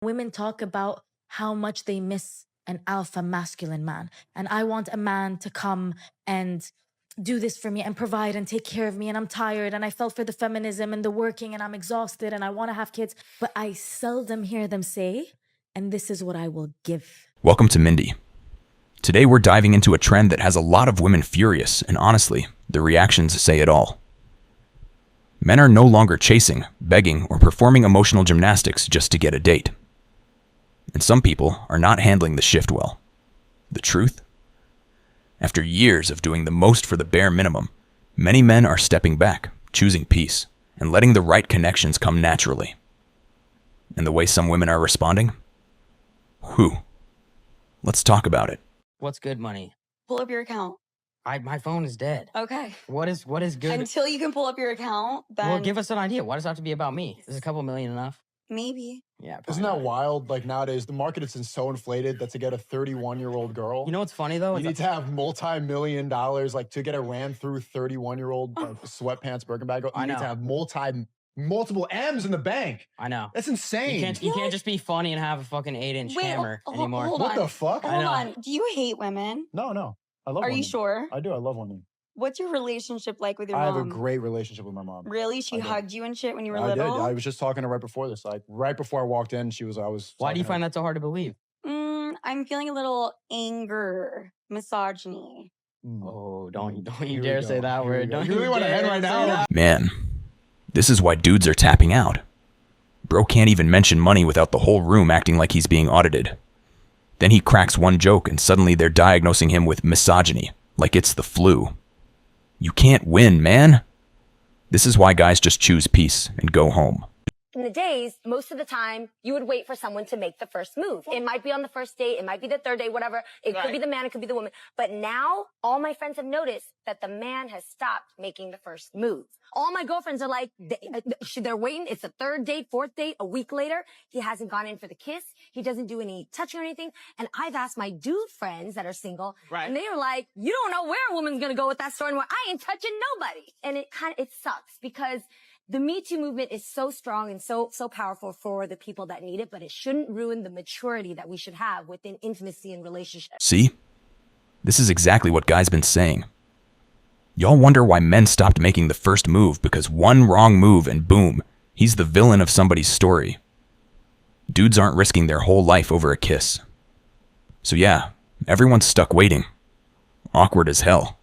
Women talk about how much they miss an alpha masculine man. And I want a man to come and do this for me and provide and take care of me. And I'm tired and I fell for the feminism and the working and I'm exhausted and I want to have kids. But I seldom hear them say, and this is what I will give. Welcome to Mindy. Today we're diving into a trend that has a lot of women furious, and honestly, the reactions say it all. Men are no longer chasing, begging, or performing emotional gymnastics just to get a date. And some people are not handling the shift well. The truth? After years of doing the most for the bare minimum, many men are stepping back, choosing peace, and letting the right connections come naturally. And the way some women are responding? Whew. Let's talk about it. What's good money? Pull up your account. My phone is dead. Okay. What is good? Until you can pull up your account, then Well, give us an idea. Why does it have to be about me? Is a couple million enough? maybe. Yeah. Isn't that wild? Like nowadays, the market is so inflated that to get a 31-year-old girl, You know what's funny though? you need to have multi-million dollars. Like to get a ran through 31-year-old sweatpants Birkin bag, you I need to know. have multiple M's in the bank. I know. That's insane. You can't just be funny and have a fucking 8-inch Wait, hammer anymore. hold What on. the fuck? Hold know. on. Do you hate women? No, I love Are women. you sure? I do. I love women. What's your relationship like with your I mom? have a great relationship with my mom. Really? She I do. hugged you and shit when you were I did. little? I was just talking to her right before this. Like right before I walked in, I was. Why do you talking to her. find that so hard to believe? I'm feeling a little anger, misogyny. Oh, don't Here you we dare go. say that Here we word. go. Don't You really want to dare end right say now? that. Man, this is why dudes are tapping out. Bro can't even mention money without the whole room acting like he's being audited. Then he cracks one joke and suddenly they're diagnosing him with misogyny, like it's the flu. You can't win, man. This is why guys just choose peace and go home. In the days, most of the time, you would wait for someone to make the first move. It might be on the first date, it might be the third date, whatever. It could be the man, it could be the woman. But now, all my friends have noticed that the man has stopped making the first move. All my girlfriends are like, they're waiting. It's the third date, fourth date, a week later. He hasn't gone in for the kiss. He doesn't do any touching or anything. And I've asked my dude friends that are single, and they are like, you don't know where a woman's gonna go with that story anymore. I ain't touching nobody. And it sucks because the Me Too movement is so strong and so powerful for the people that need it, but it shouldn't ruin the maturity that we should have within intimacy and relationships. See? This is exactly what guys been saying. Y'all wonder why men stopped making the first move because one wrong move and boom, he's the villain of somebody's story. Dudes aren't risking their whole life over a kiss. So yeah, everyone's stuck waiting. Awkward as hell.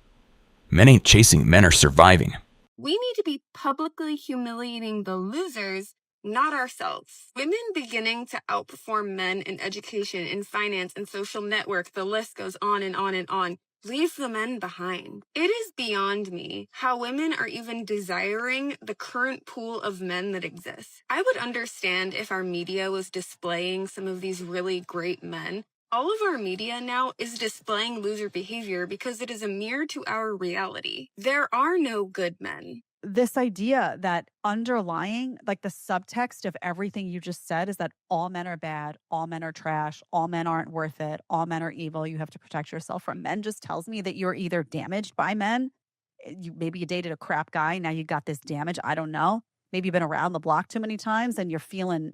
Men ain't chasing, men are surviving. We need to be publicly humiliating the losers, not ourselves. Women beginning to outperform men in education, in finance, and social network, the list goes on and on and on. Leave the men behind. It is beyond me how women are even desiring the current pool of men that exists. I would understand if our media was displaying some of these really great men. All of our media now is displaying loser behavior because it is a mirror to our reality. There are no good men. This idea that underlying, like the subtext of everything you just said, is that all men are bad, all men are trash, all men aren't worth it, all men are evil, you have to protect yourself from men, just tells me that you're either damaged by men, maybe you dated a crap guy, now you got this damage, I don't know. Maybe you've been around the block too many times and you're feeling,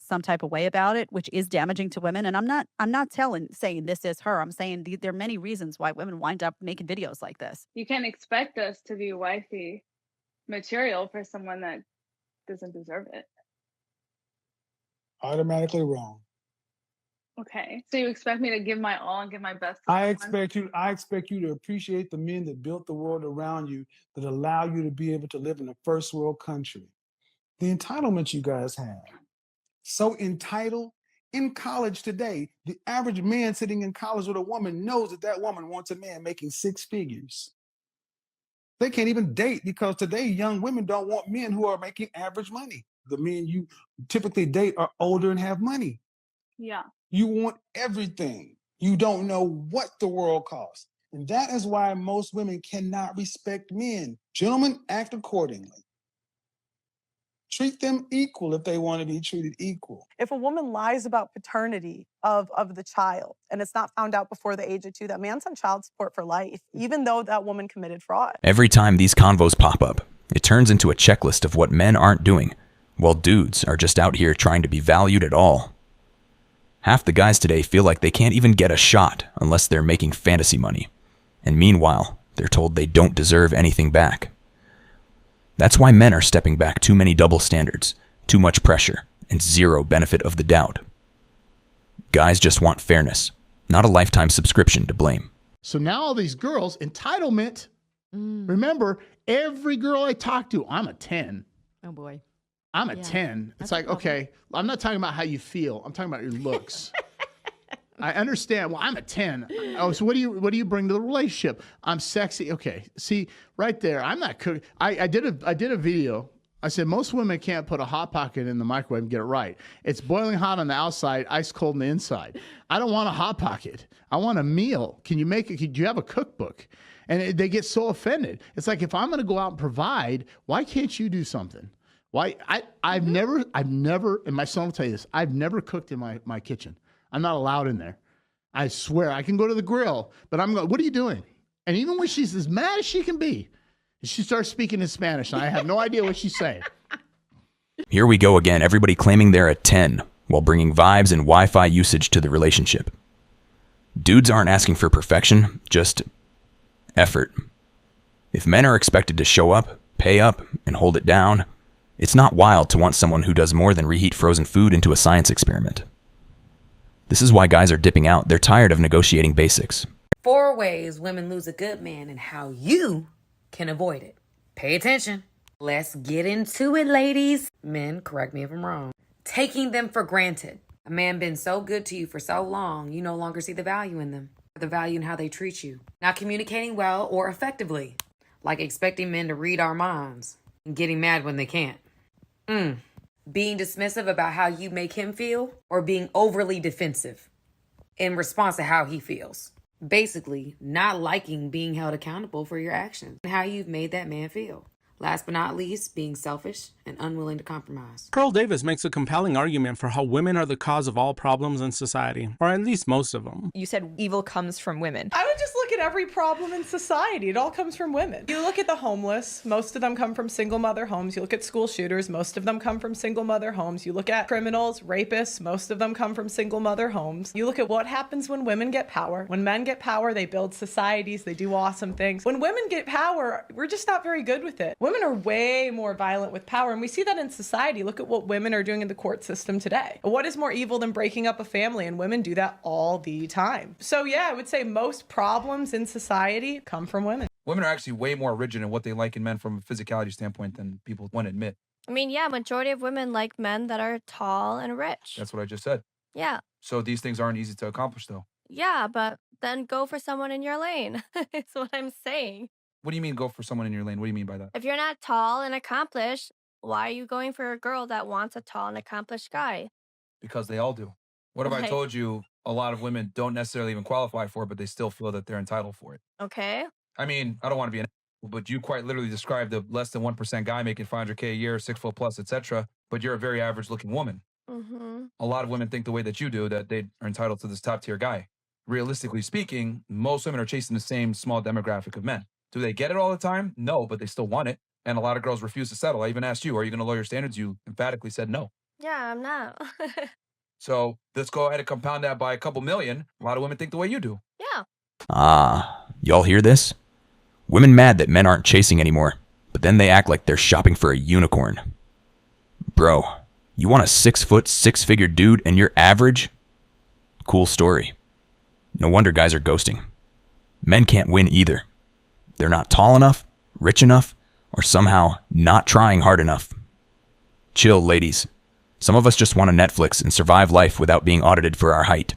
some type of way about it, which is damaging to women. And I'm not saying this is her. I'm saying there are many reasons why women wind up making videos like this. You can't expect us to be wifey material for someone that doesn't deserve it. Automatically wrong. Okay. So you expect me to give my all and give my best to I someone? expect you to appreciate the men that built the world around you, that allow you to be able to live in a first world country. The entitlement you guys have. So entitled. In college today, the average man sitting in college with a woman knows that woman wants a man making 6 figures. They can't even date because today young women don't want men who are making average money. The men you typically date are older and have money. Yeah. You want everything. You don't know what the world costs. And that is why most women cannot respect men. Gentlemen, act accordingly. Treat them equal if they want to be treated equal. If a woman lies about paternity of the child and it's not found out before the age of 2, that man's on child support for life, even though that woman committed fraud. Every time these convos pop up, it turns into a checklist of what men aren't doing, while dudes are just out here trying to be valued at all. Half the guys today feel like they can't even get a shot unless they're making fantasy money, and meanwhile, they're told they don't deserve anything back. That's why men are stepping back too many double standards, too much pressure, and zero benefit of the doubt. Guys just want fairness, not a lifetime subscription to blame. So now all these girls, entitlement. Remember, every girl I talk to, I'm a 10. Oh boy. I'm a 10. It's like, okay, I'm not talking about how you feel. I'm talking about your looks. I understand. Well, I'm a 10. Oh, so what do you bring to the relationship? I'm sexy. Okay. See, right there, I'm not cooking. I did a video. I said most women can't put a Hot Pocket in the microwave and get it right. It's boiling hot on the outside, ice cold on the inside. I don't want a Hot Pocket. I want a meal. Can you make it? Do you have a cookbook? And they get so offended. It's like, if I'm going to go out and provide, why can't you do something? Why? I've never, and my son will tell you this, I've never cooked in my kitchen. I'm not allowed in there. I swear, I can go to the grill, but I'm going, what are you doing? And even when she's as mad as she can be, she starts speaking in Spanish, and I have no idea what she's saying. Here we go again, everybody claiming they're a 10 while bringing vibes and Wi-Fi usage to the relationship. Dudes aren't asking for perfection, just effort. If men are expected to show up, pay up, and hold it down, it's not wild to want someone who does more than reheat frozen food into a science experiment. This is why guys are dipping out. They're tired of negotiating basics. 4 ways women lose a good man and how you can avoid it. Pay attention. Let's get into it, ladies. Men, correct me if I'm wrong. Taking them for granted. A man been so good to you for so long, you no longer see the value in them. The value in how they treat you. Not communicating well or effectively. Like expecting men to read our minds and getting mad when they can't. Being dismissive about how you make him feel, or being overly defensive in response to how he feels. Basically, not liking being held accountable for your actions and how you've made that man feel. Last but not least, being selfish and unwilling to compromise. Pearl Davis makes a compelling argument for how women are the cause of all problems in society, or at least most of them. You said evil comes from women. I would just look at every problem in society. It all comes from women. You look at the homeless, most of them come from single mother homes. You look at school shooters, most of them come from single mother homes. You look at criminals, rapists, most of them come from single mother homes. You look at what happens when women get power. When men get power, they build societies, they do awesome things. When women get power, we're just not very good with it. Women are way more violent with power, and we see that in society. Look at what women are doing in the court system today. What is more evil than breaking up a family? And women do that all the time. So yeah, I would say most problems in society come from women. Women are actually way more rigid in what they like in men from a physicality standpoint than people want to admit. I mean, yeah, majority of women like men that are tall and rich. That's what I just said. Yeah. So these things aren't easy to accomplish, though. Yeah, but then go for someone in your lane. It's what I'm saying. What do you mean go for someone in your lane? What do you mean by that? If you're not tall and accomplished, why are you going for a girl that wants a tall and accomplished guy? Because they all do. What if I told you a lot of women don't necessarily even qualify for it, but they still feel that they're entitled for it? Okay. I mean, I don't want to be an but you quite literally described the less than 1% guy making $500K a year, 6 foot plus, etc. But you're a very average looking woman. Mm-hmm. A lot of women think the way that you do, that they are entitled to this top tier guy. Realistically speaking, most women are chasing the same small demographic of men. Do they get it all the time? No, but they still want it. And a lot of girls refuse to settle. I even asked you, are you going to lower your standards? You emphatically said no. Yeah, I'm not. So let's go ahead and compound that by a couple million. A lot of women think the way you do. Yeah. Y'all hear this? Women mad that men aren't chasing anymore, but then they act like they're shopping for a unicorn. Bro, you want a 6 foot, 6-figure dude and you're average? Cool story. No wonder guys are ghosting. Men can't win either. They're not tall enough, rich enough, or somehow not trying hard enough. Chill, ladies. Some of us just want to Netflix and survive life without being audited for our height.